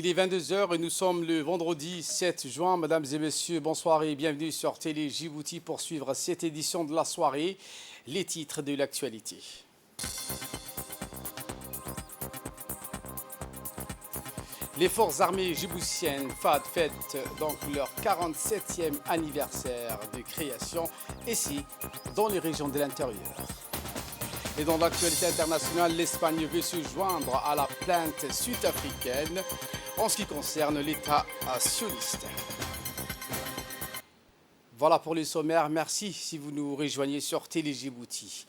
Il est 22 heures et nous sommes le vendredi 7 juin. Mesdames et messieurs, bonsoir et bienvenue sur Télé Djibouti pour suivre cette édition de la soirée. Les titres de l'actualité. Les forces armées djiboutiennes FAD fêtent donc leur 47e anniversaire de création ici, dans les régions de l'intérieur. Et dans l'actualité internationale, l'Espagne veut se joindre à la plainte sud-africaine en ce qui concerne l'État sioniste. Voilà pour les sommaires. Merci si vous nous rejoignez sur Télé Djibouti.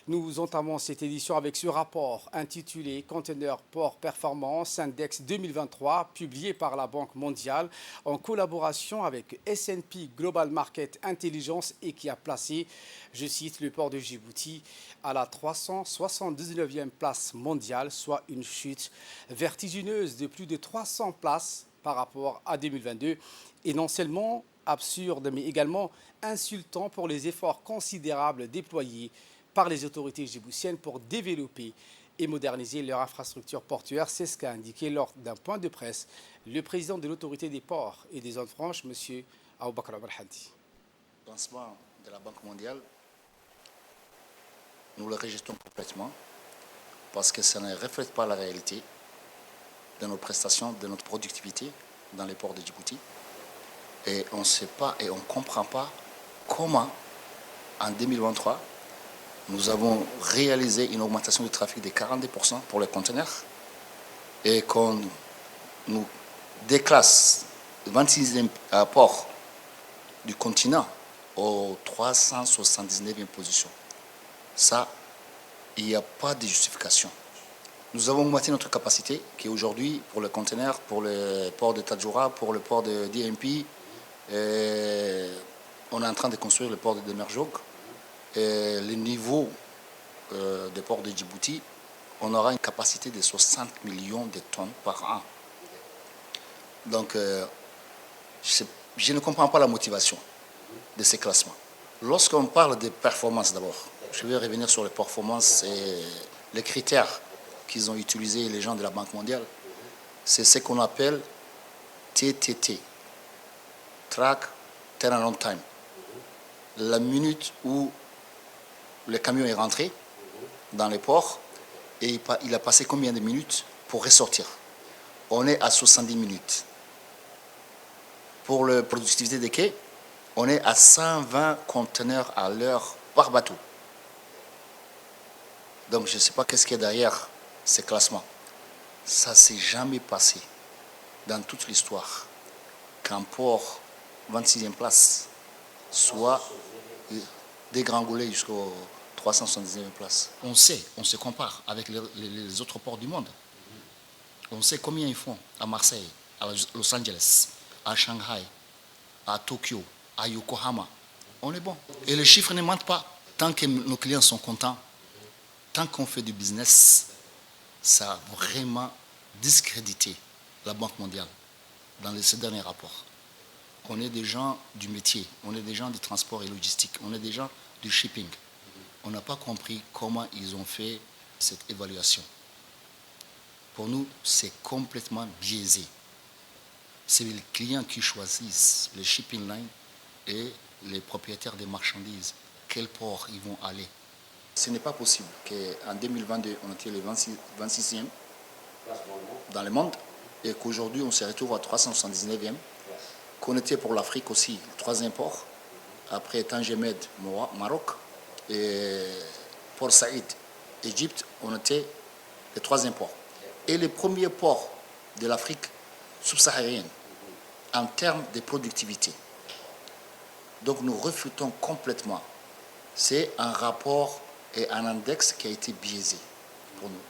Nous entamons cette édition avec ce rapport intitulé Conteneur Port Performance Index 2023, publié par la Banque mondiale en collaboration avec S&P Global Market Intelligence et qui a placé, je cite, le port de Djibouti à la 379e place mondiale, soit une chute vertigineuse de plus de 300 places par rapport à 2022 et non seulement absurde mais également insultant pour les efforts considérables déployés par les autorités djiboutiennes pour développer et moderniser leur infrastructure portuaire. C'est ce qu'a indiqué lors d'un point de presse le président de l'autorité des ports et des zones franches, M. Aboubakar Al-Hadi. Le lancement de la Banque mondiale, nous le rejetons complètement parce que ça ne reflète pas la réalité de nos prestations, de notre productivité dans les ports de Djibouti. Et on ne sait pas et on ne comprend pas comment, en 2023, nous avons réalisé une augmentation du trafic de 42% pour les conteneurs et qu'on nous déclasse le 26e port du continent au 379e position. Ça, il n'y a pas de justification. Nous avons augmenté notre capacité qui est aujourd'hui pour les conteneurs, pour le port de Tadjoura, pour le port de DMP. On est en train de construire le port de Demerjog. Le niveau des ports de Djibouti, on aura une capacité de 60 millions de tonnes par an. Donc, je ne comprends pas la motivation de ces classements. Lorsqu'on parle de performance d'abord, je vais revenir sur les performances et les critères qu'ils ont utilisés les gens de la Banque mondiale. C'est ce qu'on appelle TTT, Track Turnaround Time. La minute où le camion est rentré dans les ports et il a passé combien de minutes pour ressortir. On est à 70 minutes. Pour la productivité des quais, on est à 120 conteneurs à l'heure par bateau. Donc je ne sais pas qu'est-ce qu'il y a derrière ces classements. Ça ne s'est jamais passé dans toute l'histoire qu'un port 26e place soit dégringolé jusqu'au 379e place. On se compare avec les autres ports du monde. On sait combien ils font à Marseille, à Los Angeles, à Shanghai, à Tokyo, à Yokohama. On est bon. Et les chiffres ne mentent pas. Tant que nos clients sont contents, tant qu'on fait du business, ça a vraiment discrédité la Banque mondiale dans ces derniers rapports. On est des gens du métier, on est des gens du transport et logistique, on est des gens du shipping. On n'a pas compris comment ils ont fait cette évaluation. Pour nous, c'est complètement biaisé. C'est les clients qui choisissent les shipping lines et les propriétaires des marchandises. Quel port ils vont aller. Ce n'est pas possible qu'en 2022, on était le 26e dans le monde et qu'aujourd'hui, on se retrouve à 379e. Qu'on était pour l'Afrique aussi, le troisième port, après Tangemed, Maroc, et Port Saïd, Égypte, on était le troisième port. Et le premier port de l'Afrique subsaharienne en termes de productivité. Donc nous refutons complètement. C'est un rapport et un index qui a été biaisé pour nous.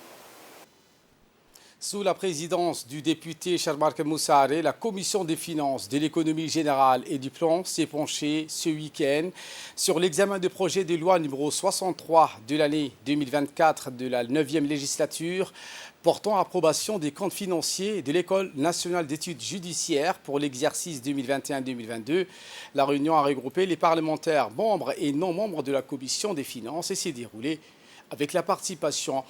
Sous la présidence du député Charmark Moussare, la commission des finances, de l'économie générale et du plan s'est penchée ce week-end sur l'examen du projet de loi numéro 63 de l'année 2024 de la 9e législature portant approbation des comptes financiers de l'École nationale d'études judiciaires pour l'exercice 2021-2022. La réunion a regroupé les parlementaires membres et non membres de la commission des finances et s'est déroulée avec la participation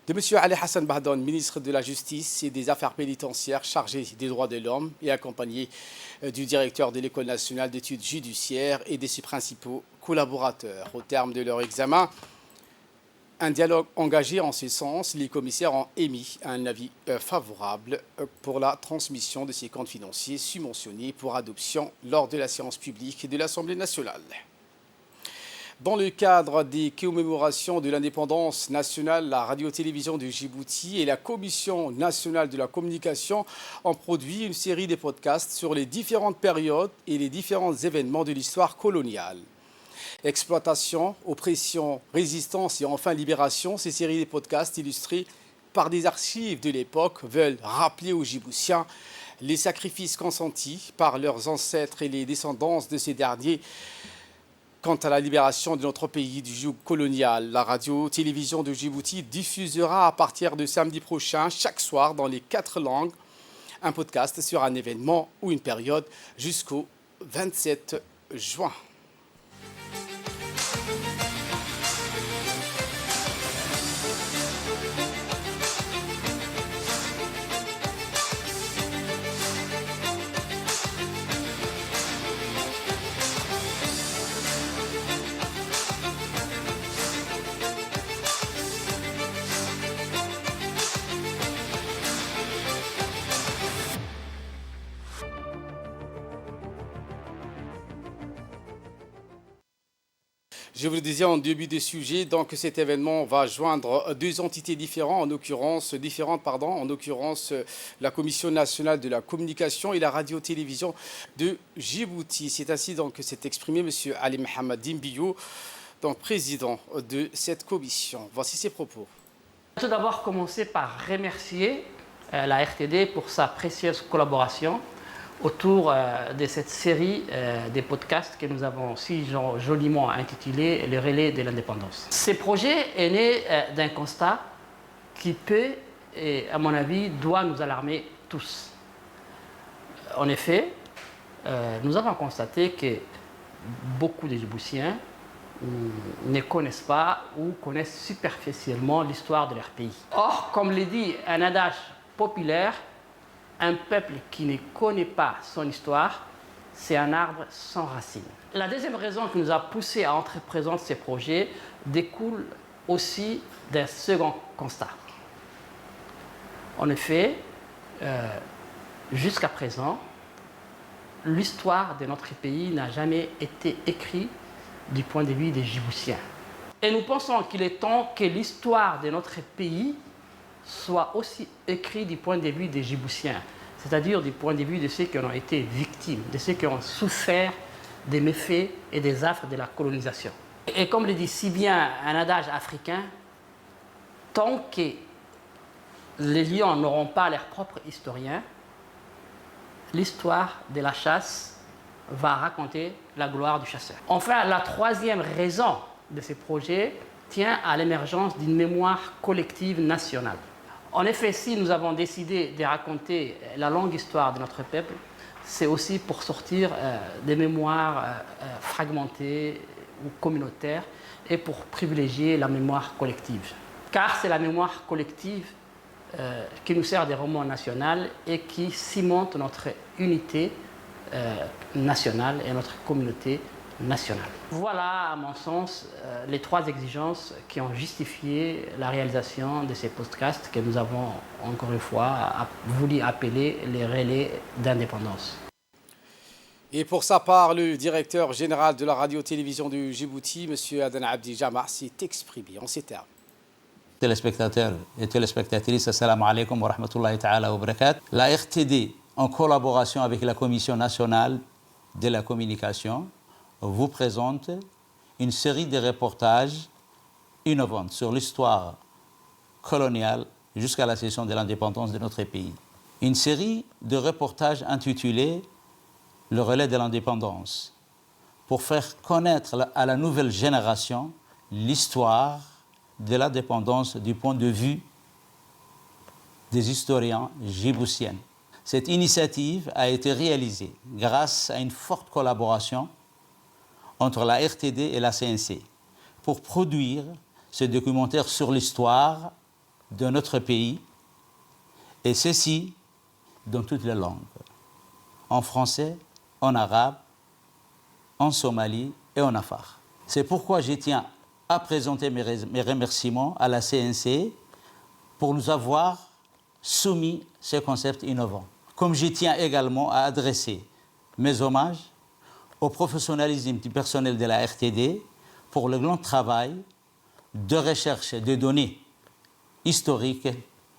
de M. Ali Hassan Bahdan, ministre de la Justice et des Affaires pénitentiaires chargé des droits de l'homme et accompagné du directeur de l'École nationale d'études judiciaires et de ses principaux collaborateurs. Au terme de leur examen, un dialogue engagé en ce sens, les commissaires ont émis un avis favorable pour la transmission de ces comptes financiers subventionnés pour adoption lors de la séance publique de l'Assemblée nationale. Dans le cadre des commémorations de l'indépendance nationale, la radio-télévision de Djibouti et la Commission nationale de la communication ont produit une série de podcasts sur les différentes périodes et les différents événements de l'histoire coloniale. Exploitation, oppression, résistance et enfin libération, ces séries de podcasts illustrés par des archives de l'époque veulent rappeler aux Djiboutiens les sacrifices consentis par leurs ancêtres et les descendants de ces derniers quant à la libération de notre pays du joug colonial. La radio-télévision de Djibouti diffusera à partir de samedi prochain, chaque soir dans les 4 langues, un podcast sur un événement ou une période jusqu'au 27 juin. Je vous le disais en début de sujet, donc cet événement va joindre deux entités différentes, en l'occurrence la Commission nationale de la communication et la radio-télévision de Djibouti. C'est ainsi donc que s'est exprimé M. Ali Mohamed Dimbiyo, donc président de cette commission. Voici ses propos. Tout d'abord, commencer par remercier la RTD pour sa précieuse collaboration autour de cette série des podcasts que nous avons si joliment intitulé « Le relais de l'indépendance ». Ce projet est né d'un constat qui peut, et à mon avis, doit nous alarmer tous. En effet, nous avons constaté que beaucoup de Djiboutiens ne connaissent pas ou connaissent superficiellement l'histoire de leur pays. Or, comme le dit un adage populaire, un peuple qui ne connaît pas son histoire, c'est un arbre sans racines. La deuxième raison qui nous a poussé à entreprendre ces projets découle aussi d'un second constat. En effet, jusqu'à présent, l'histoire de notre pays n'a jamais été écrite du point de vue des Djiboutiens. Et nous pensons qu'il est temps que l'histoire de notre pays soit aussi écrite du point de vue des Djiboutiens, c'est-à-dire du point de vue de ceux qui ont été victimes, de ceux qui ont souffert des méfaits et des affres de la colonisation. Et comme le dit si bien un adage africain, tant que les lions n'auront pas leurs propres historiens, l'histoire de la chasse va raconter la gloire du chasseur. Enfin, la troisième raison de ces projets tient à l'émergence d'une mémoire collective nationale. En effet, si nous avons décidé de raconter la longue histoire de notre peuple, c'est aussi pour sortir des mémoires fragmentées ou communautaires et pour privilégier la mémoire collective. Car c'est la mémoire collective qui nous sert de roman national et qui cimente notre unité nationale et notre communauté nationale. Voilà, à mon sens, les trois exigences qui ont justifié la réalisation de ces podcasts que nous avons, encore une fois, voulu appeler les relais d'indépendance. Et pour sa part, le directeur général de la radio-télévision de Djibouti, M. Adan Abdi Jama, s'est exprimé en ces termes. Téléspectateurs et téléspectatrices, assalamu alaikum wa rahmatullahi ta'ala wa barakatuh. La RTD, en collaboration avec la Commission nationale de la communication, vous présente une série de reportages innovants sur l'histoire coloniale jusqu'à la cession de l'indépendance de notre pays. Une série de reportages intitulés « Le relais de l'indépendance » pour faire connaître à la nouvelle génération l'histoire de l'indépendance du point de vue des historiens djiboutiens. Cette initiative a été réalisée grâce à une forte collaboration entre la RTD et la CNC pour produire ce documentaire sur l'histoire de notre pays, et ceci dans toutes les langues, en français, en arabe, en somali et en afar. C'est pourquoi je tiens à présenter mes remerciements à la CNC pour nous avoir soumis ces concepts innovants. Comme je tiens également à adresser mes hommages au professionnalisme du personnel de la RTD pour le grand travail de recherche des données historiques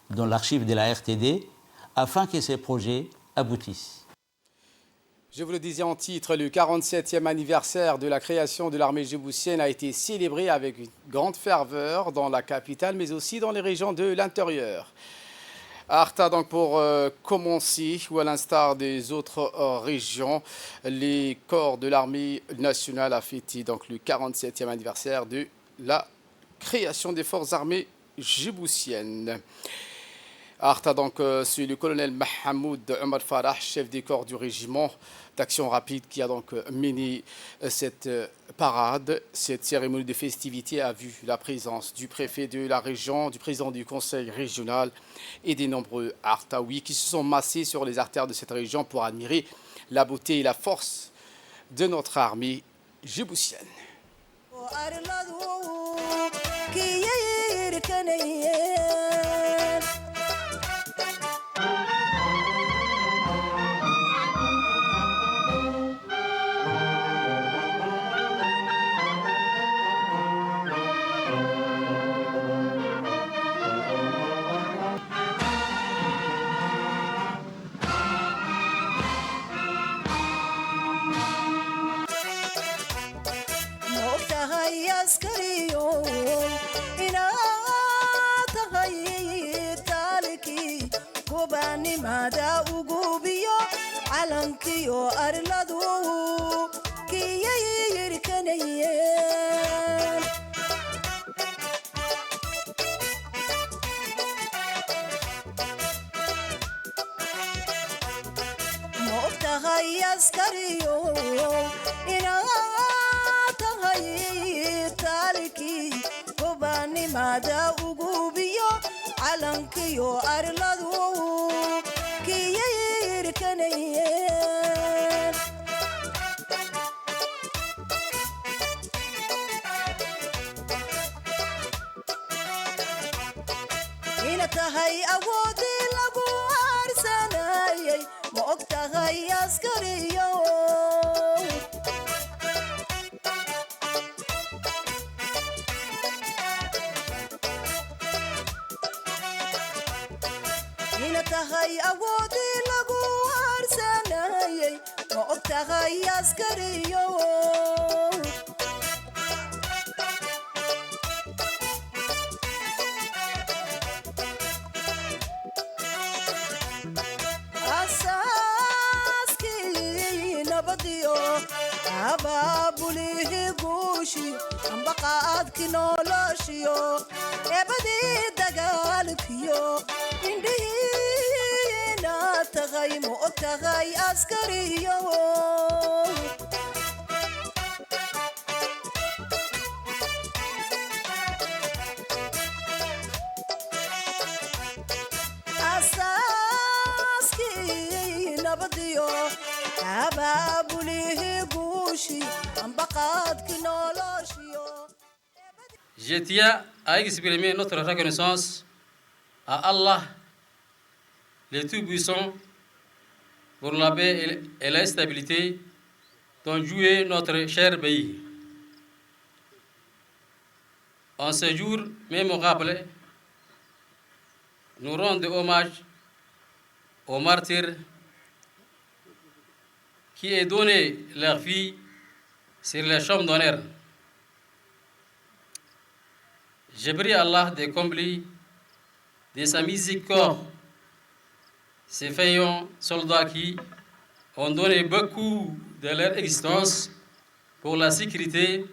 dans l'archive de la RTD afin que ces projets aboutissent. Je vous le disais en titre, le 47e anniversaire de la création de l'armée djiboutienne a été célébré avec une grande ferveur dans la capitale, mais aussi dans les régions de l'intérieur. À Arta, donc pour commencer, ou à l'instar des autres régions, les corps de l'armée nationale a fêté donc le 47e anniversaire de la création des forces armées djiboutiennes. À Arta, donc, c'est le colonel Mahamoud Omar Farah, chef des corps du régiment d'action rapide, qui a donc mené cette parade. Cette cérémonie de festivité a vu la présence du préfet de la région, du président du conseil régional et des nombreux Artaouis qui se sont massés sur les artères de cette région pour admirer la beauté et la force de notre armée djiboutienne. Je tiens à exprimer notre reconnaissance à Allah, le Tout-Puissant, pour la paix et la stabilité dont jouit notre cher pays. En ce jour mémorable, nous rendons hommage aux martyrs qui ont donné leur vie sur les champs d'honneur. Je prie Allah de combler de sa miséricorde ces vaillants soldats qui ont donné beaucoup de leur existence pour la sécurité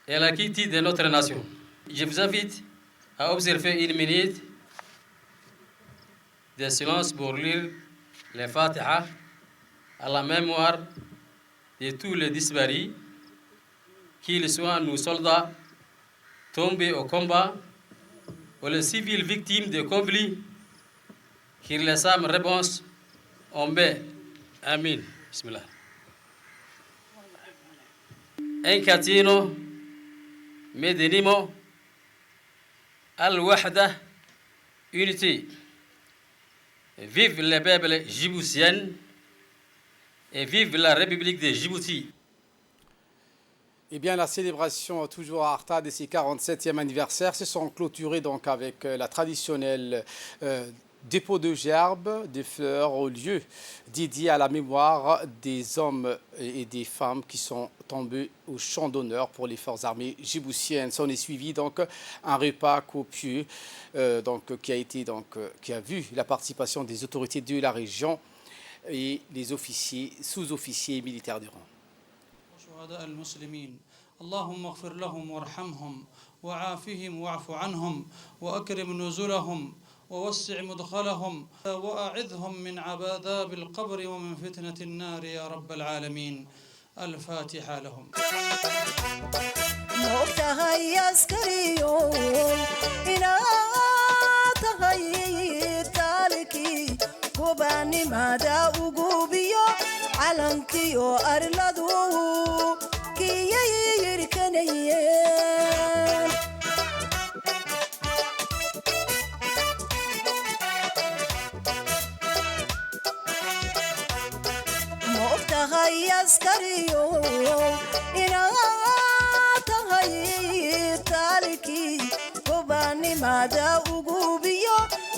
et la quiétude de notre nation. Je vous invite à observer une minute de silence pour lire les Fatiha à la mémoire de tous les disparus, qu'ils soient nos soldats tombés au combat ou les civils victimes de conflits qui réclament réponse en paix. Amin. Bismillah. Enkatino, Medinimo, Al-Wahda, unité. Vive le peuple djiboutien et vive la République de Djibouti. Eh bien, la célébration toujours à Arta de ses 47e anniversaire se sont clôturées donc avec la traditionnelle dépôt de gerbes, des fleurs au lieu dédié à la mémoire des hommes et des femmes qui sont tombés au champ d'honneur pour les forces armées djiboutiennes. S'en est suivi donc un repas copieux qui a vu la participation des autorités de la région et les officiers, sous-officiers et militaires du rang. اللهم اغفر لهم وارحمهم وعافهم واعف عنهم وأكرم نزلهم ووسع مدخلهم وأعذهم من عذاب القبر ومن فتنة النار يا رب العالمين. الفاتحة لهم. موتهاي عسكريو إنا تهاي تالكي قباني مادا وقوبيو علنكيو أرلدو كي يركنيين موتهاي عسكريو إنا تهاي تالكي قباني مادا وقوبيو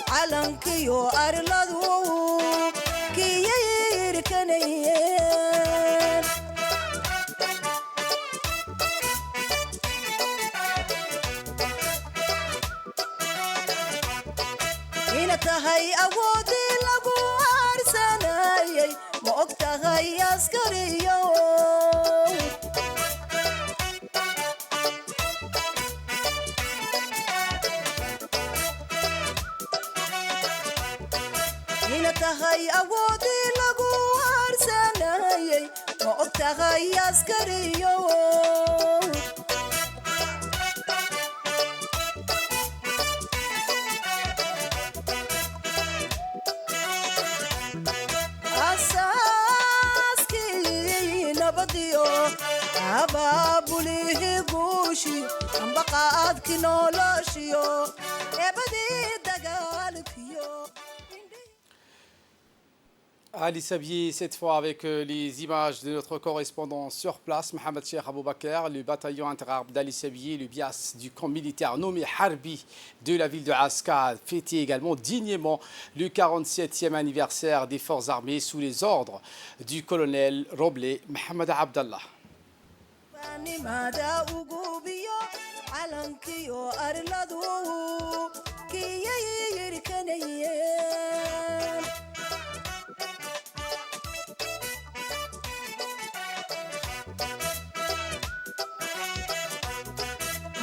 علنكيو أرلدو كي يركنيين إنا تهاي أودي لغو أرساناي موتهاي عسكريو تهاي أودي لغو أرساناي موتهاي عسكريو أساسكي نبضيو أبابوليه قوشي أم بقاعدك نولاشيو أبدي دقالكيو. Ali Sabier, cette fois avec les images de notre correspondant sur place, Mohamed Cheikh Aboubakar, le bataillon interarmes d'Ali Sabier, le BIAS du camp militaire nommé Harbi de la ville de Aska, fêtait également dignement le 47e anniversaire des forces armées sous les ordres du colonel Roblé Mohamed Abdallah.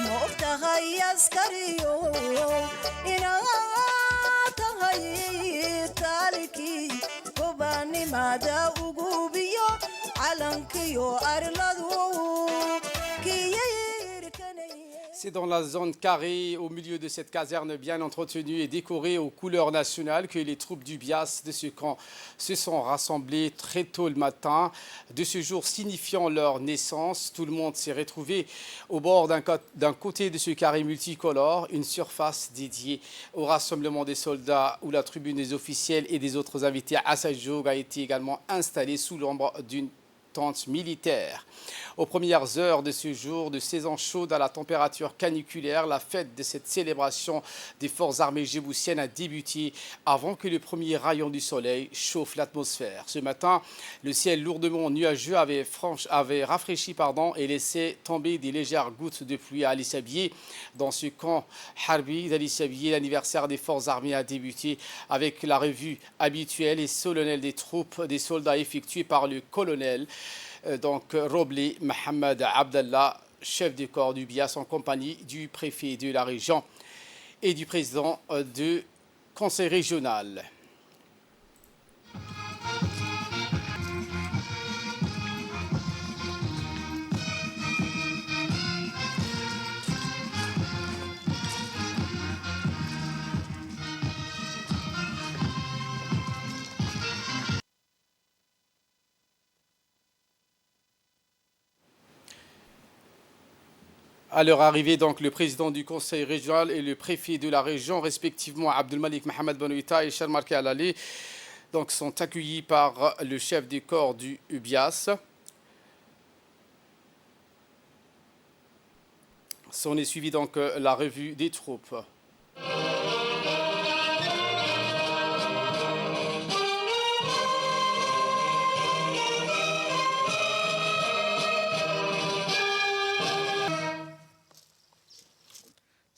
موتهاي عسكريو إنا تهاي تالكي قباني مادا وقوبيو علنكيو أرلدو كي يركنيين. C'est dans la zone carrée, au milieu de cette caserne bien entretenue et décorée aux couleurs nationales que les troupes du BIAS de ce camp se sont rassemblées très tôt le matin. De ce jour signifiant leur naissance, tout le monde s'est retrouvé au bord d'un côté de ce carré multicolore, une surface dédiée au rassemblement des soldats où la tribune des officiels et des autres invités à Assajoug a été également installée sous l'ombre d'une tente militaire. Aux premières heures de ce jour de saison chaude à la température caniculaire, la fête de cette célébration des forces armées djiboutiennes a débuté avant que le premier rayon du soleil chauffe l'atmosphère. Ce matin, le ciel lourdement nuageux avait rafraîchi et laissé tomber des légères gouttes de pluie à Ali Sabier. Dans ce camp Harbi d'Ali Sabier, l'anniversaire des forces armées a débuté avec la revue habituelle et solennelle des troupes des soldats effectuée par le colonel Roblé Mohamed Abdallah, chef de corps du BIAS en compagnie du préfet de la région et du président du conseil régional. À leur arrivée, donc, le président du conseil régional et le préfet de la région, respectivement Abdelmalik Mohamed Benouita et Charmarke Alali, donc, sont accueillis par le chef du corps du UBIAS. S'en est suivi donc la revue des troupes.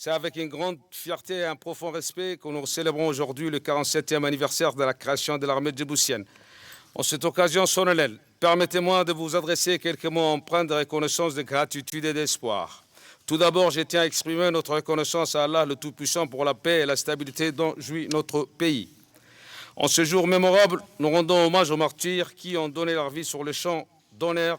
C'est avec une grande fierté et un profond respect que nous célébrons aujourd'hui le 47e anniversaire de la création de l'armée djiboutienne. En cette occasion solennelle, permettez-moi de vous adresser quelques mots empreints de reconnaissance, de gratitude et d'espoir. Tout d'abord, je tiens à exprimer notre reconnaissance à Allah le Tout-Puissant pour la paix et la stabilité dont jouit notre pays. En ce jour mémorable, nous rendons hommage aux martyrs qui ont donné leur vie sur le champ d'honneur.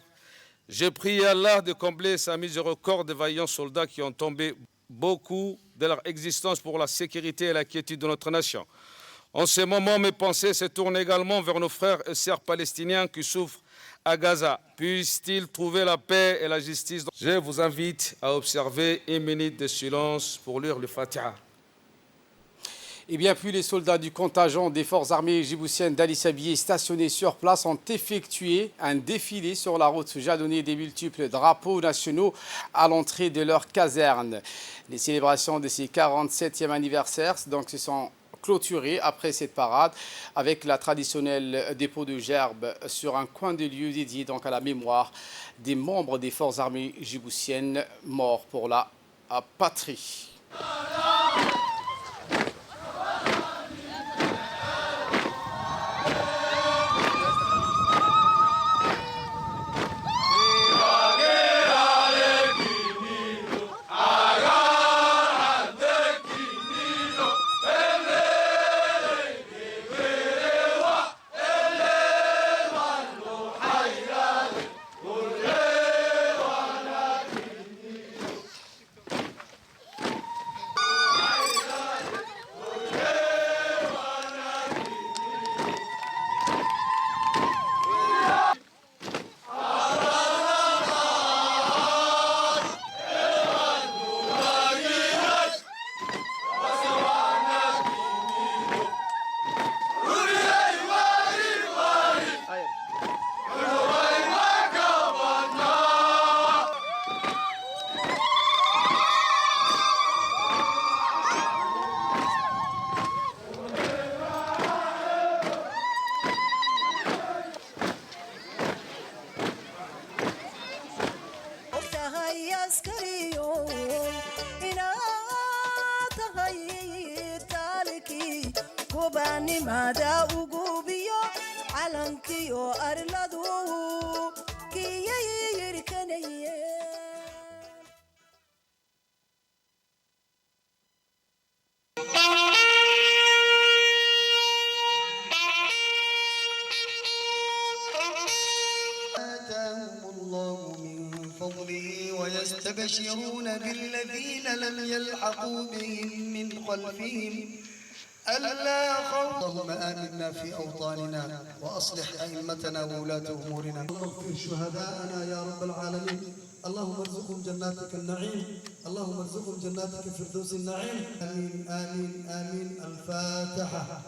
J'ai prié Allah de combler sa miséricorde de vaillants soldats qui ont tombé beaucoup de leur existence pour la sécurité et la quiétude de notre nation. En ce moment, mes pensées se tournent également vers nos frères et sœurs palestiniens qui souffrent à Gaza. Puissent-ils trouver la paix et la justice? Je vous invite à observer une minute de silence pour lire le Fatiha. Et bien plus, les soldats du contingent des forces armées djiboutiennes d'Ali Sabieh stationnés sur place ont effectué un défilé sur la route jalonnée des multiples drapeaux nationaux à l'entrée de leur caserne. Les célébrations de ces 47e anniversaires donc, se sont clôturées après cette parade avec la traditionnelle dépôt de gerbes sur un coin de lieu dédié donc, à la mémoire des membres des forces armées djiboutiennes morts pour la patrie. gobaanimada ugu biyo calankiyo arladu kiyay yirkanayeen ويستبشرون بالذين لم يلحقوا بهم من خلفهم ألا خوف. اللهم آمنا في أوطاننا وأصلح أئمتنا وولاة أمورنا. اغفر شهداءنا يا رب العالمين. اللهم ارزقهم جناتك النعيم. اللهم ارزقهم جناتك فردوس النعيم. آمين آمين آمين. الفاتحة.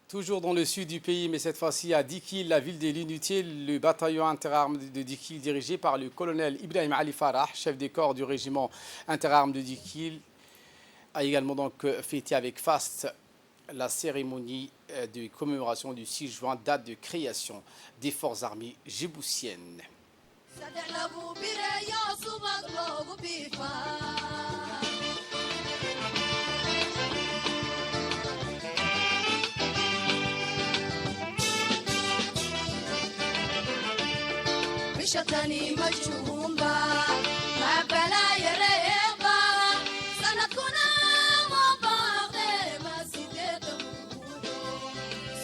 Toujours dans le sud du pays, mais cette fois-ci à Dikil, la ville des Lunetiers, le bataillon interarmes de Dikil dirigé par le colonel Ibrahim Ali Farah, chef des corps du régiment interarmes de Dikil, a également donc fêté avec faste la cérémonie de commémoration du 6 juin, date de création des forces armées djiboutiennes. saddex lagu bireeyo subag loogu biifaa bishatani majhuumba mabalaya reeba sanadkuna mabaaqde masideeda mudo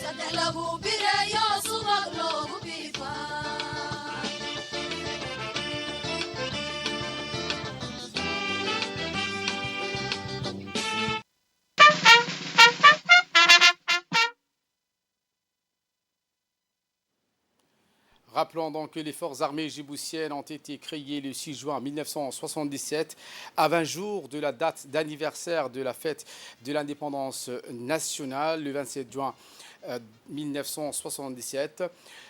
saddex lagu bireeyo subag loogu biifaa Rappelons donc que les forces armées djiboutiennes ont été créées le 6 juin 1977, à 20 jours de la date d'anniversaire de la fête de l'indépendance nationale, le 27 juin 1977.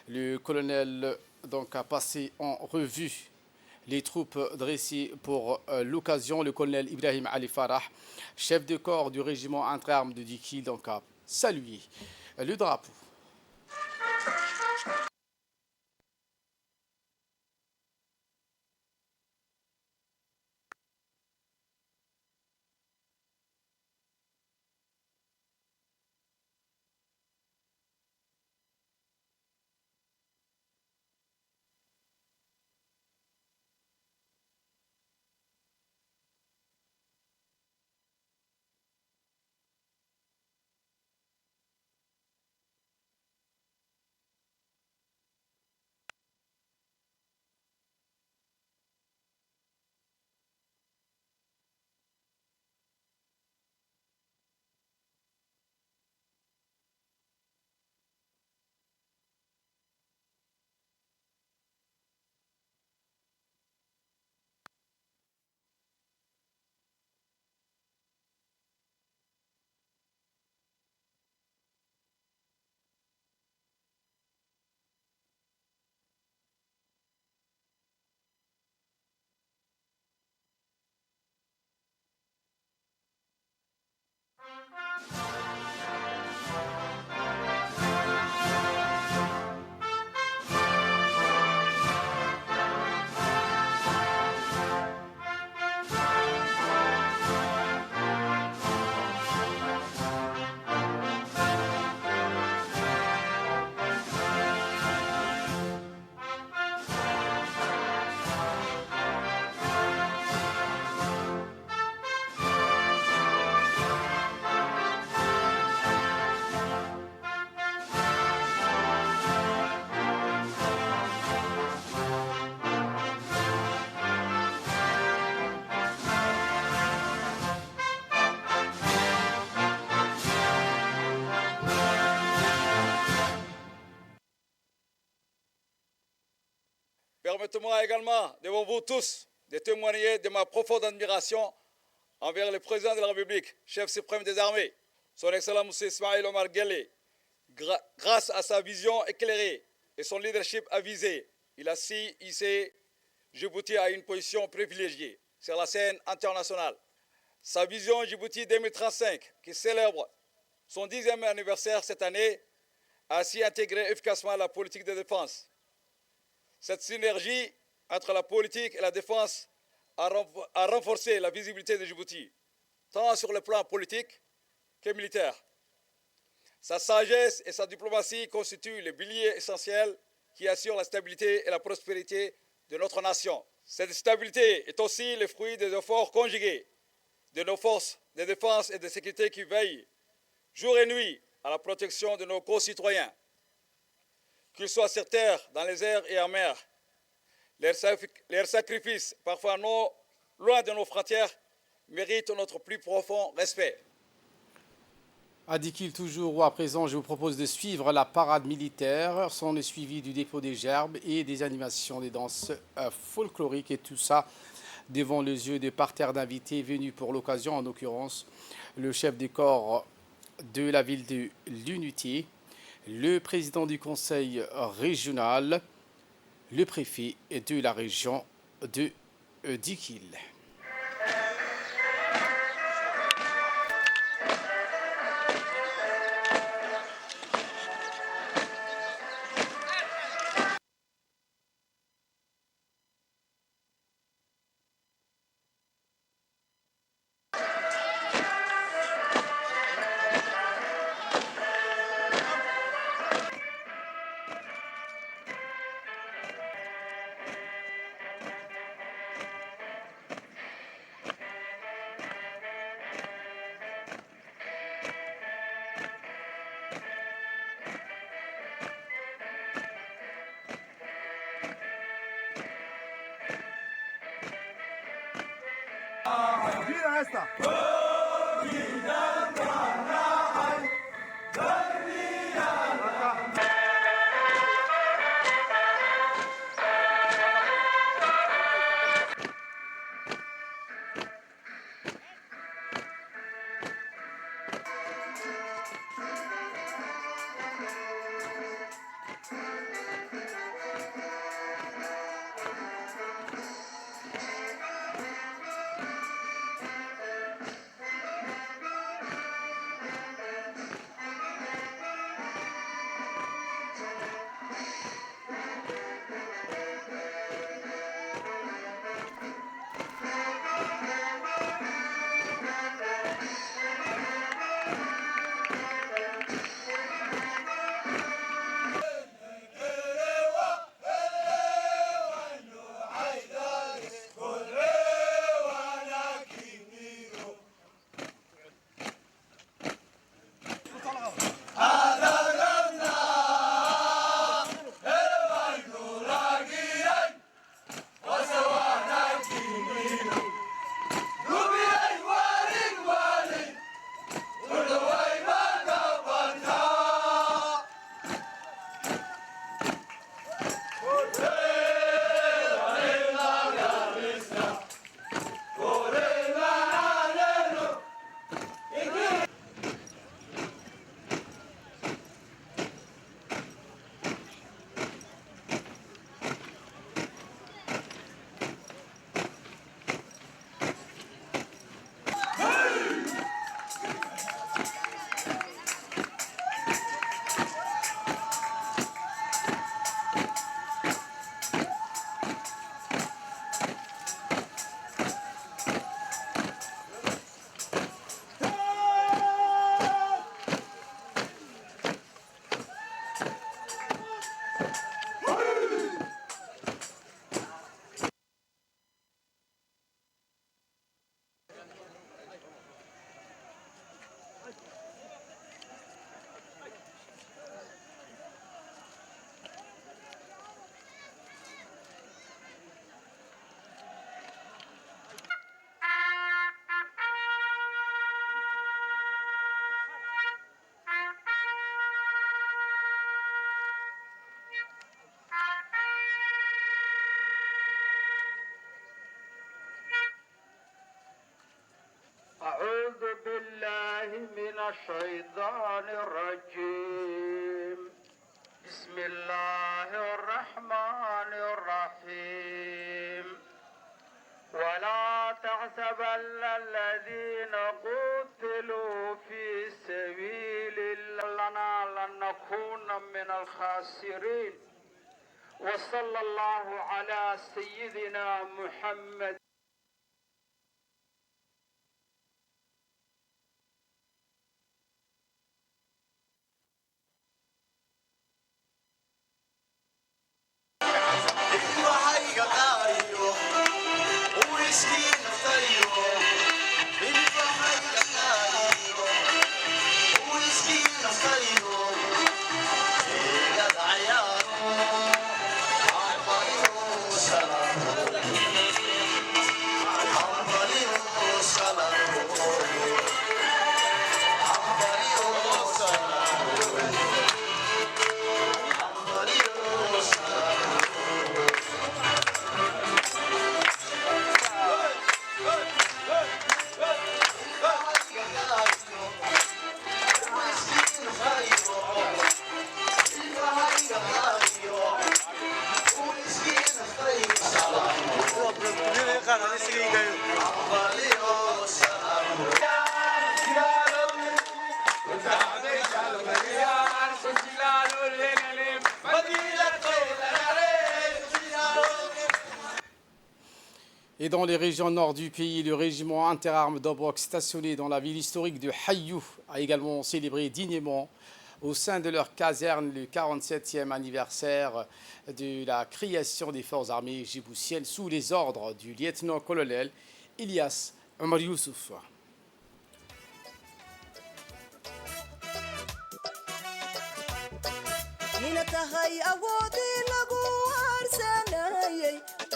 Le colonel donc, a passé en revue les troupes dressées pour l'occasion. Le colonel Ibrahim Ali Farah, chef de corps du régiment inter-armes de Dikil, donc, a salué le drapeau. Permettez-moi également, devant vous tous, de témoigner de ma profonde admiration envers le président de la République, chef suprême des armées, son Excellence M. Ismaël Omar Guelleh. Grâce à sa vision éclairée et son leadership avisé, il a su hisser Djibouti à une position privilégiée sur la scène internationale. Sa vision Djibouti 2035, qui célèbre son 10e anniversaire cette année, a ainsi intégré efficacement la politique de défense. Cette synergie entre la politique et la défense a renforcé la visibilité de Djibouti, tant sur le plan politique que militaire. Sa sagesse et sa diplomatie constituent le pilier essentiel qui assure la stabilité et la prospérité de notre nation. Cette stabilité est aussi le fruit des efforts conjugués de nos forces de défense et de sécurité qui veillent jour et nuit à la protection de nos concitoyens, qu'ils soient sur terre, dans les airs et en mer. Leurs sacrifices, parfois non loin de nos frontières, méritent notre plus profond respect. À Dikil toujours, à présent, je vous propose de suivre la parade militaire, son suivi du dépôt des gerbes et des animations des danses folkloriques, et tout ça devant les yeux des parterres d'invités venus pour l'occasion, en l'occurrence le chef des corps de la ville de l'Unité, le président du conseil régional, le préfet de la région de Dikil. أعوذ بالله من الشيطان الرجيم بسم الله الرحمن الرحيم ولا تحسبن الذين قتلوا في سبيل الله لن نكون من الخاسرين وصلى الله على سيدنا محمد. Et dans les régions nord du pays, le régiment interarmes d'Obrok stationné dans la ville historique de Hayou a également célébré dignement au sein de leur caserne le 47e anniversaire de la création des forces armées djiboutiennes sous les ordres du lieutenant-colonel Ilyas Omar Youssouf.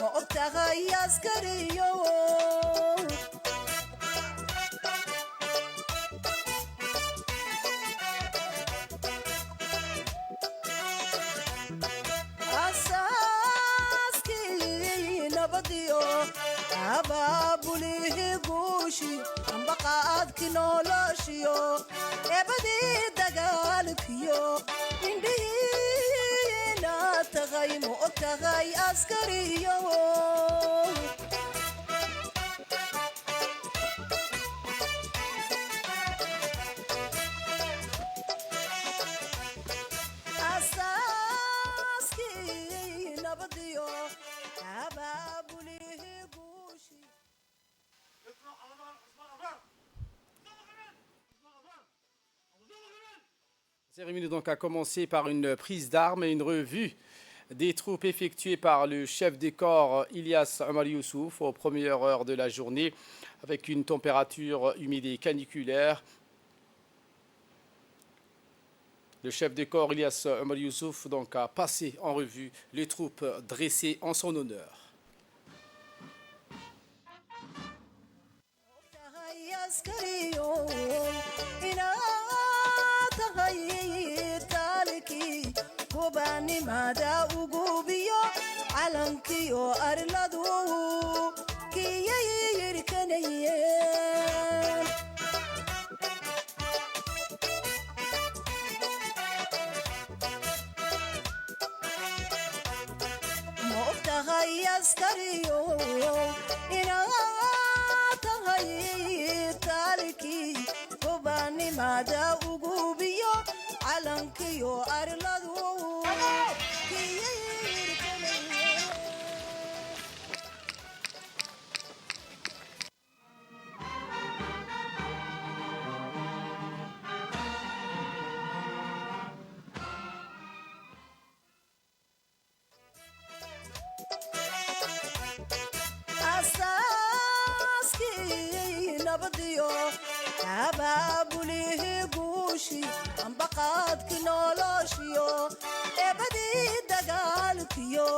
ma ogtahay askariyo nabadiyo abaabulihi guushi ambaqaadki noloshiyo eebadii dagaalkiyo indhihiina tagay ma og tahay askariyo asaaskii nabadiyo abaabulihi guushi La cérémonie donc a commencé par une prise d'armes et une revue des troupes effectuées par le chef des corps Ilyas Omar Youssouf aux premières heures de la journée avec une température humide et caniculaire. Le chef des corps Ilyas Omar Youssouf donc a passé en revue les troupes dressées en son honneur. tahay askariyo inaad tahay taalkii gobaanimada ugubiyo calankiyo arladu kiyay yirkanayeen ma og tahay askariyo inaad tahay taalkii gobaanimada ugubiyo calankiyo arladu kiyay yirkanayeen asaaskii nabadiyo abaabulihi guushi ambaqaadki noloshiyo eebadii dagaalkiyo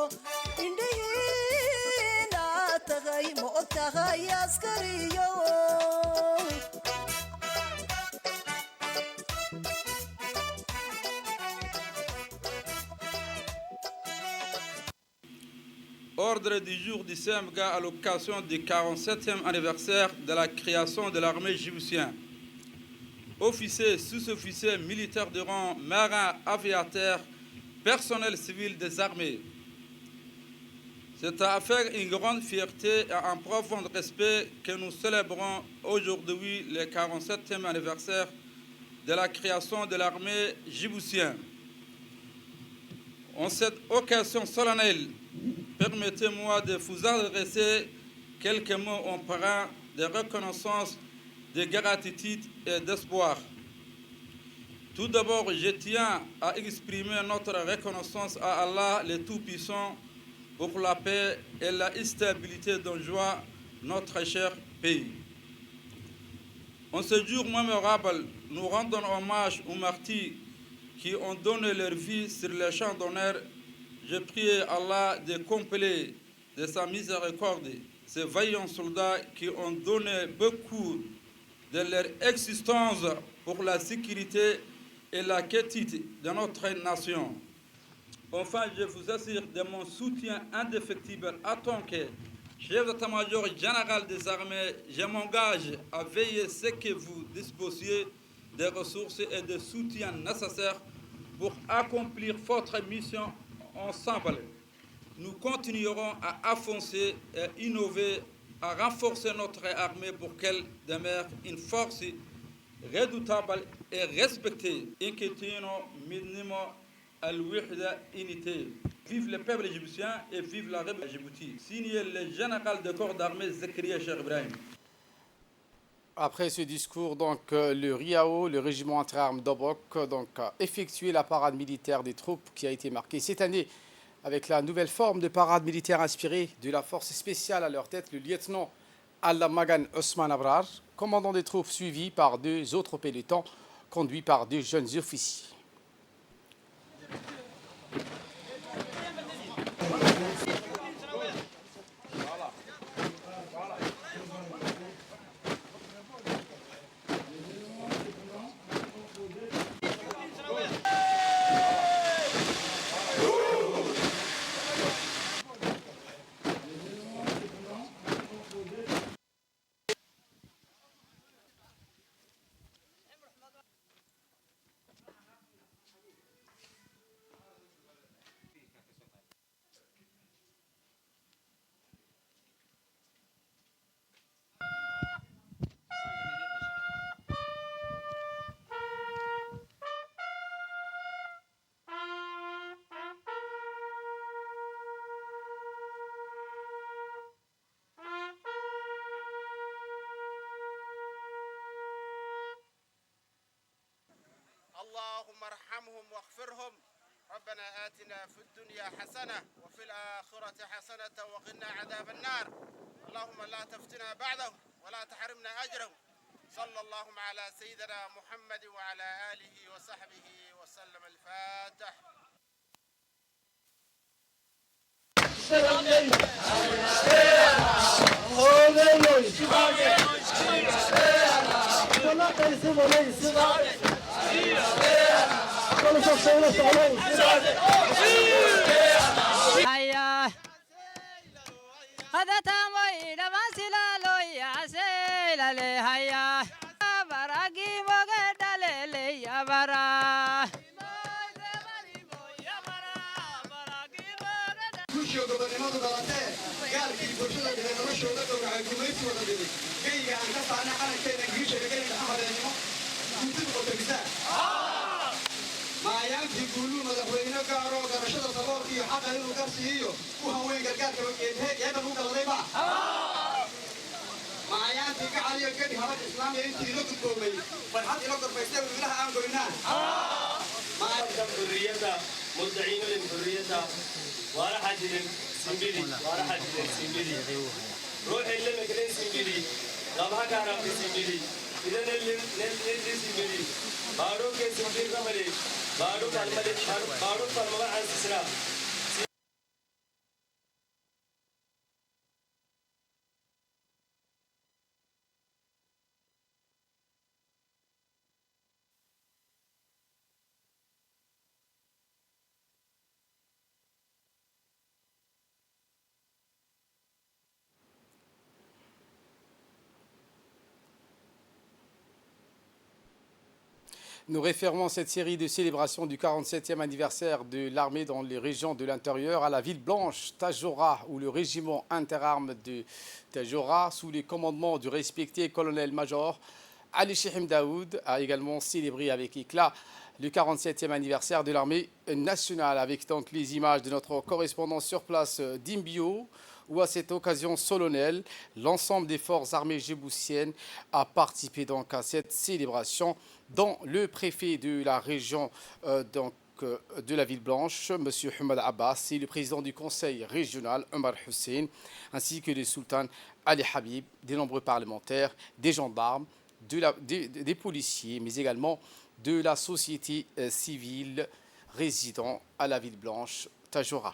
indhihiina tagay ma og tahay askariyo Ordre du jour du CMGA à l'occasion du 47e anniversaire de la création de l'armée djiboutienne. Officiers, sous-officiers, militaires de rang, marins, aviateurs, personnel civil des armées. C'est à faire une grande fierté et un profond respect que nous célébrons aujourd'hui le 47e anniversaire de la création de l'armée djiboutienne. En cette occasion solennelle, permettez-moi de vous adresser quelques mots en parlant de reconnaissance, de gratitude et d'espoir. Tout d'abord, je tiens à exprimer notre reconnaissance à Allah, le Tout-Puissant, pour la paix et la stabilité dont joie notre cher pays. En ce jour mémorable, nous rendons hommage aux martyrs qui ont donné leur vie sur le champ d'honneur. Je prie Allah de combler de sa miséricorde ces vaillants soldats qui ont donné beaucoup de leur existence pour la sécurité et la quiétude de notre nation. Enfin, je vous assure de mon soutien indéfectible en tant que chef d'état-major général des armées. Je m'engage à veiller ce que vous disposiez des ressources et de soutien nécessaires pour accomplir votre mission ensemble. Nous continuerons à avancer et innover, à renforcer notre armée pour qu'elle demeure une force redoutable et respectée. Inquiétino minimo al-wihda unité. Vive le peuple égyptien et vive la République de Djibouti. Signé le général de corps d'armée Zakaria Cheikh Ibrahim. Après ce discours, donc, le RIAO, le régiment inter-armes d'Obok, donc, a effectué la parade militaire des troupes qui a été marquée cette année avec la nouvelle forme de parade militaire inspirée de la force spéciale à leur tête, le lieutenant Allah Magan Osman Abrar, commandant des troupes suivi par deux autres pelotons conduits par deux jeunes officiers. اللهم ارحمهم واغفرهم ربنا آتنا في الدنيا حسنة وفي الآخرة حسنة وقنا عذاب النار اللهم لا تفتنا بعده ولا تحرمنا أجره صلى الله على سيدنا محمد وعلى آله وصحبه وسلم الفاتح هيا هذا تاموي دمسلا لويا سيلا لي هيا براغي بغدال لي يا برا kushii gobonimadu dhalatee gaalkii bulshada dhigay noloshooda dhowracay gumaysi wada dhigay geyga aan ka saarnay calankeena giisha dhagayna amadeenimo guntida qotagisaa maayaankii guuluu madaxweyne gaaroo garashada saboolka iyo xaqa inuu garsiiyo ku haweyn gargaarka eeban u galaday ba maayaankii gacaliyo gedi habad islaamiya intii ila gudboomay farxad ila gorfaystay wiilaha aan goynaa حرية مدعين للحرية وأنا حاجل سنبلي وأنا حاجل سنبلي روح اللي مكلين سنبلي غابها كهرب سنبلي إذا نل سنبلي بارو كسنبلي كمالي بارو كالمالي بارو كالمالي عن سسرا Nous référons cette série de célébrations du 47e anniversaire de l'armée dans les régions de l'intérieur à la ville blanche Tajora, où le régiment interarmes de Tajora, sous les commandements du respecté colonel-major Ali Chehim Daoud, a également célébré avec éclat le 47e anniversaire de l'armée nationale, avec donc les images de notre correspondant sur place d'Imbio, où à cette occasion solennelle, l'ensemble des forces armées djiboutiennes a participé donc à cette célébration, dont le préfet de la région de la ville blanche, M. Hamad Abbas, et le président du conseil régional, Omar Hussein, ainsi que le sultan Ali Habib, des nombreux parlementaires, des gendarmes, des policiers, mais également de la société civile résidant à la ville blanche, Tajora.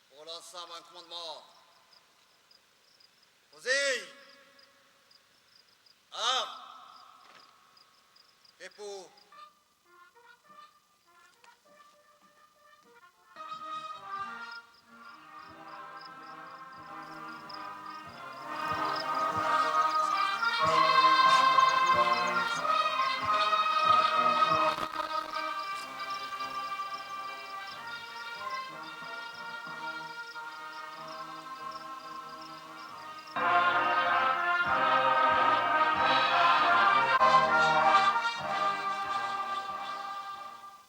Pour l'ensemble en commandement. Posez. Armes. Dépôt.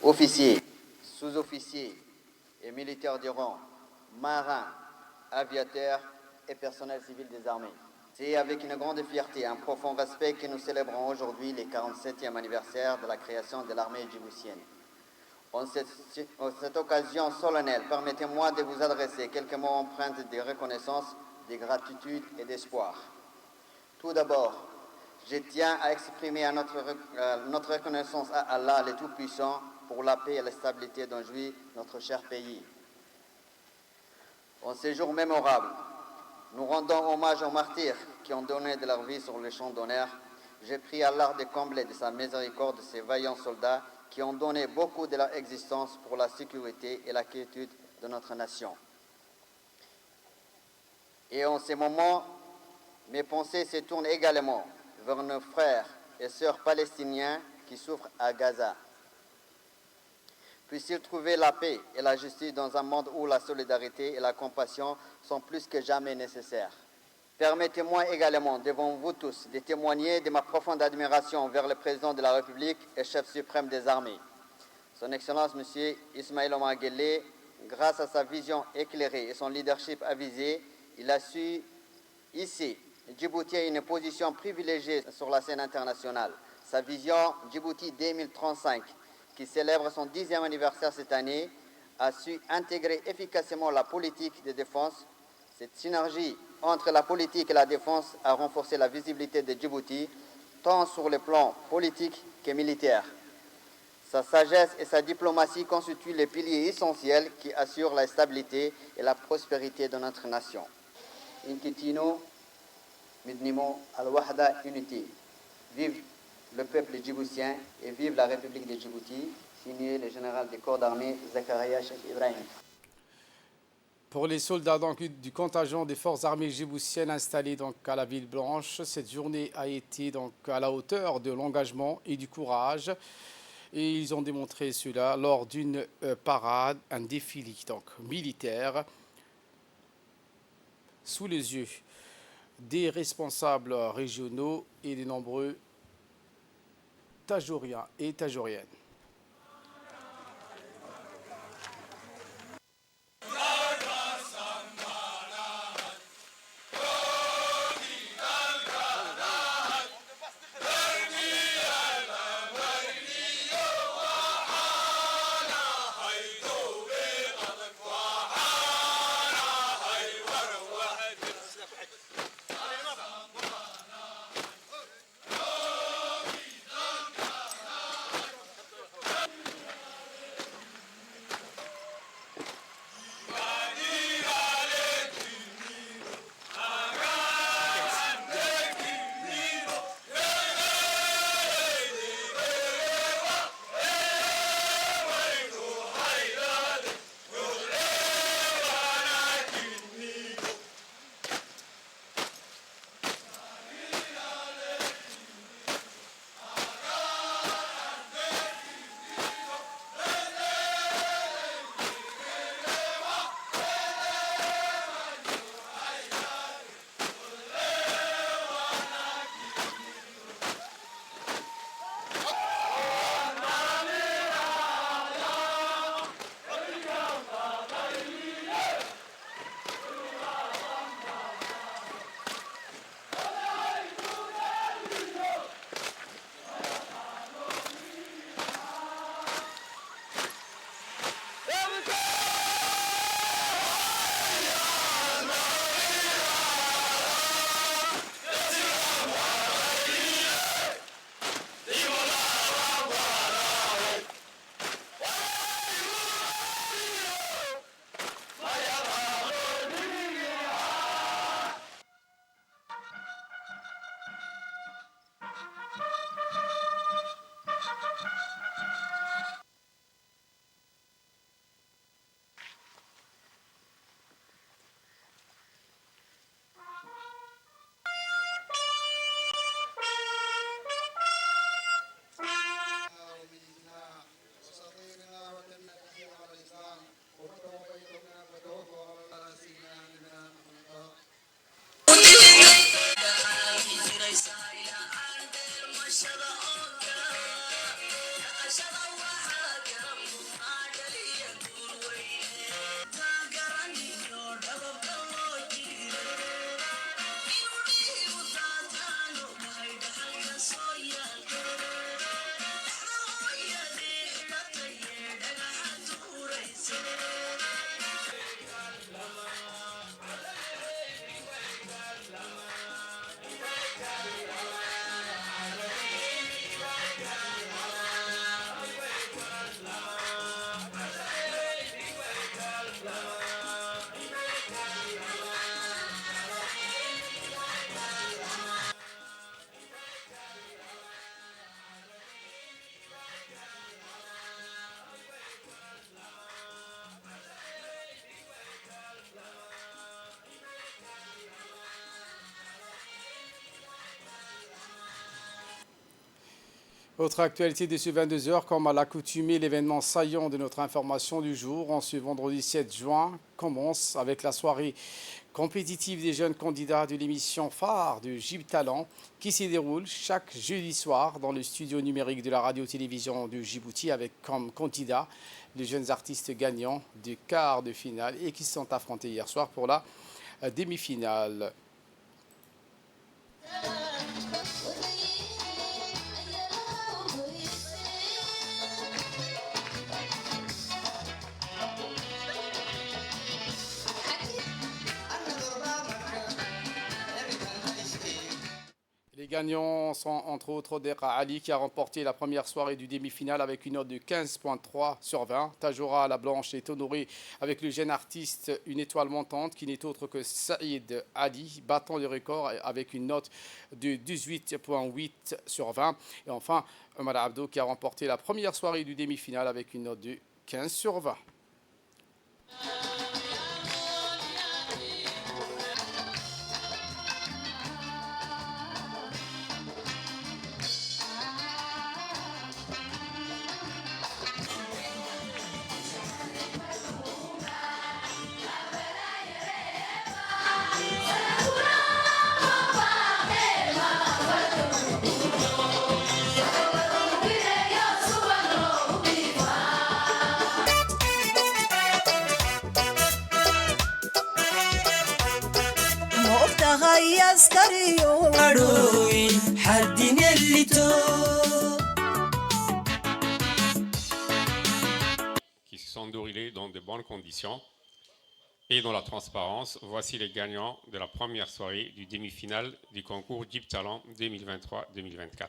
officiers, sous-officiers et militaires du rang, marins, aviateurs et personnel civil des armées. C'est avec une grande fierté et un profond respect que nous célébrons aujourd'hui le 47e anniversaire de la création de l'armée djiboutienne. En cette occasion solennelle, permettez-moi de vous adresser quelques mots empreintes de reconnaissance, de gratitude et d'espoir. Tout d'abord, je tiens à exprimer notre reconnaissance à Allah, le Tout-Puissant, pour la paix et la stabilité dont jouit notre cher pays. En ces jours mémorables, nous rendons hommage aux martyrs qui ont donné de leur vie sur le champ d'honneur. J'ai pris Allah de combler de sa miséricorde ces vaillants soldats qui ont donné beaucoup de leur existence pour la sécurité et la quiétude de notre nation. Et en ces moments, mes pensées se tournent également vers nos frères et sœurs palestiniens qui souffrent à Gaza. Puissent-ils trouver la paix et la justice dans un monde où la solidarité et la compassion sont plus que jamais nécessaires. Permettez-moi également, devant vous tous, de témoigner de ma profonde admiration vers le président de la République et chef suprême des armées. Son Excellence, M. Ismaïl Omar Guelleh, grâce à sa vision éclairée et son leadership avisé, il a su hisser Djibouti à une position privilégiée sur la scène internationale. Sa vision Djibouti 2035, qui célèbre son 10e anniversaire cette année, a su intégrer efficacement la politique de défense. Cette synergie entre la politique et la défense a renforcé la visibilité de Djibouti, tant sur le plan politique que militaire. Sa sagesse et sa diplomatie constituent les piliers essentiels qui assurent la stabilité et la prospérité de notre nation. Inkitino, Midnimo, Al-Wahda, unité. Vive le peuple djiboutien et vive la République de Djibouti, signé le général des corps d'armée Zakaria Cheikh Ibrahim. Pour les soldats du contingent des forces armées djiboutiennes installés à la Ville Blanche, cette journée a été à la hauteur de l'engagement et du courage. Et ils ont démontré cela lors d'une parade, un défilé militaire, sous les yeux des responsables régionaux et des nombreux Tajouriens et Tajouriennes. Autre actualité de ce 22h, comme à l'accoutumée, l'événement saillant de notre information du jour en ce vendredi 7 juin commence avec la soirée compétitive des jeunes candidats de l'émission phare de JIB Talent qui se déroule chaque jeudi soir dans le studio numérique de la radio-télévision de Djibouti avec comme candidats les jeunes artistes gagnants du quart de finale et qui se sont affrontés hier soir pour la demi-finale. Les gagnants sont entre autres Dera Ali qui a remporté la première soirée du demi-finale avec une note de 15,3 sur 20. Tajoura la Blanche est honorée avec le jeune artiste Une étoile montante qui n'est autre que Saïd Ali, battant le record avec une note de 18,8 sur 20. Et enfin, Omar Abdo qui a remporté la première soirée du demi-finale avec une note de 15 sur 20. Qui se sont déroulés dans de bonnes conditions et dans la transparence. Voici les gagnants de la première soirée du demi-finale du concours JIB Talent 2023-2024.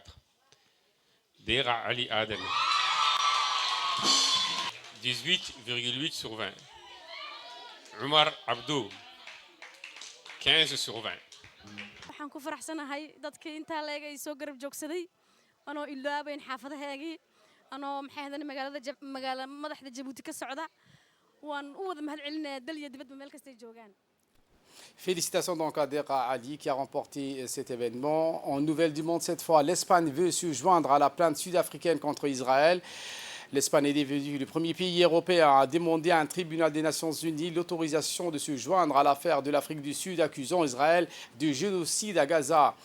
Dera Ali Adem, 18,8 sur 20. Omar Abdou, 15 sur 20. waxaan ku faraxsanahay dadkii inta leeg ay soo garab joogsaday anoo ilaabayn xaafadahaagii anoo maxay magaalada madaxda Djibouti ka socda waan u wada mahad celinayaa dal iyo dibadba meel kasta ay joogaan. Félicitations donc à Dera Ali qui a remporté cet événement. En nouvelle du monde cette fois, l'Espagne veut se joindre à la plainte sud-africaine contre Israël. L'Espagne est devenue le premier pays européen à demander à un tribunal des Nations Unies l'autorisation de se joindre à l'affaire de l'Afrique du Sud accusant Israël de génocide à Gaza.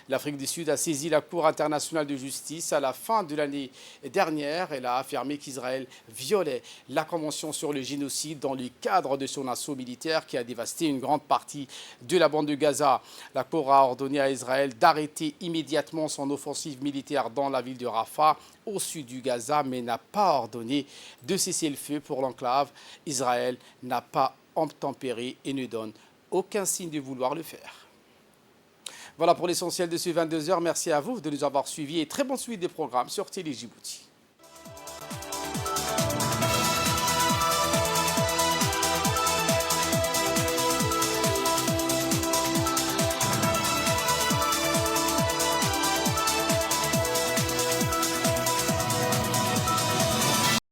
L'Afrique du Sud a saisi la Cour internationale de justice à la fin de l'année dernière. Elle a affirmé qu'Israël violait la Convention sur le génocide dans le cadre de son assaut militaire qui a dévasté une grande partie de la bande de Gaza. La Cour a ordonné à Israël d'arrêter immédiatement son offensive militaire dans la ville de Rafah, au sud du Gaza, mais n'a pas ordonné de cesser le feu pour l'enclave. Israël n'a pas obtempéré et ne donne aucun signe de vouloir le faire. Voilà pour l'essentiel de ce 22h. Merci à vous de nous avoir suivis et très bonne suite des programmes sur Télé Djibouti.